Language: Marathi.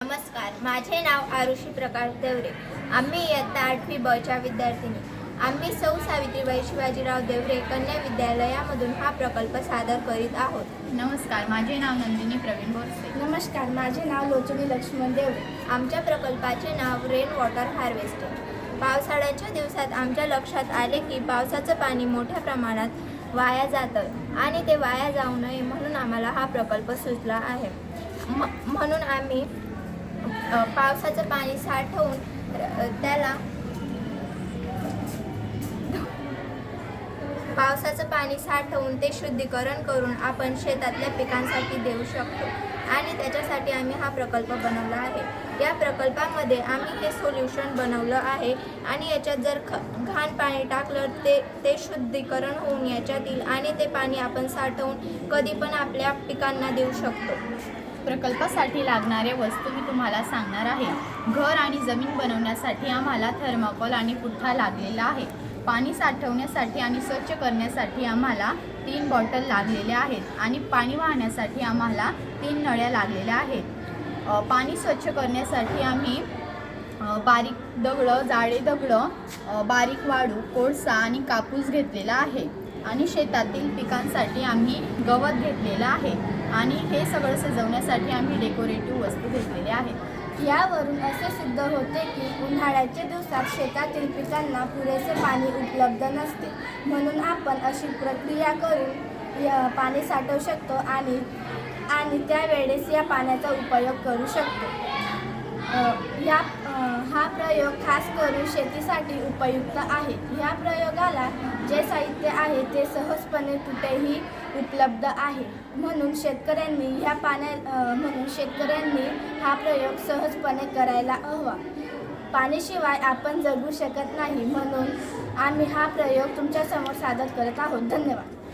नमस्कार, माझे नाव आरुषी प्रकाश देवरे. आम्ही इयत्ता 8वी ब च्या विद्यार्थिनी. आम्ही सौ सावित्रीबाई शिवाजीराव देवरे कन्या विद्यालयामधून हा प्रकल्प सादर करीत आहोत. नमस्कार, माझे नाव नंदिनी प्रवीण बोरसे. नमस्कार, माझे नाव लोचनी लक्ष्मण देवरे. आमच्या प्रकल्पाचे नाव रेन वॉटर हार्वेस्टिंग. पावसाळ्याच्या दिवसात आमच्या लक्षात आले की पावसाचं पाणी मोठ्या प्रमाणात वाया जातं आणि ते वाया जाऊ नये म्हणून आम्हाला हा प्रकल्प सुचला आहे. म्हणून आम्ही पावसाचं पाणी साठवून ते शुद्धीकरण करून आपण शेतातल्या पिकांसाठी देऊ शकतो आणि त्याच्यासाठी आम्ही हा प्रकल्प बनवला आहे. या प्रकल्पामध्ये आम्ही हे सोल्युशन बनवलं आहे आणि याच्यात जर घाण पाणी टाकलं ते शुद्धीकरण होऊन याच्यात येईल आणि ते पाणी आपण साठवून कधी पण आपल्या पिकांना देऊ शकतो. प्रकल्पासाठी लागणाऱ्या वस्तू मी तुम्हाला सांगणार आहे. घर आणि जमीन बनवण्यासाठी आम्हाला थर्माकोल आणि पुठ्ठा लागलेला आहे. पाणी साठवण्यासाठी आणि स्वच्छ करण्यासाठी आम्हाला 3 बॉटल लागलेल्या आहेत आणि पाणी वाहण्यासाठी आम्हाला 3 नळ्या लागलेल्या आहेत. पाणी स्वच्छ करण्यासाठी आम्ही बारीक दगडं, जाडे दगडं, बारीक वाळू, कोळसा आणि कापूस घेतलेला आहे आणि शेतातील पिकांसाठी आम्ही गवत घेतलेलं आहे आणि हे सगळं सजवण्यासाठी आम्ही डेकोरेटिव्ह वस्तू घेतलेल्या आहेत. यावरून असे सिद्ध होते की उन्हाळ्याच्या दिवसात शेतातील पिकांना पुरेसे पाणी उपलब्ध नसते, म्हणून आपण अशी प्रक्रिया करून पाणी साठवू शकतो आणि त्यावेळेस या पाण्याचा उपयोग करू शकतो. हा प्रयोग खास करून शेतीसाठी उपयुक्त आहे. ह्या प्रयोगाला जे साहित्य आहे ते सहजपणे कुठेही उपलब्ध आहे, म्हणून शेतकऱ्यांनी हा प्रयोग सहजपणे करायला हवा. पाण्याशिवाय आपण जगू शकत नाही, म्हणून आम्ही हा प्रयोग तुमच्यासमोर सादर करत आहोत. धन्यवाद.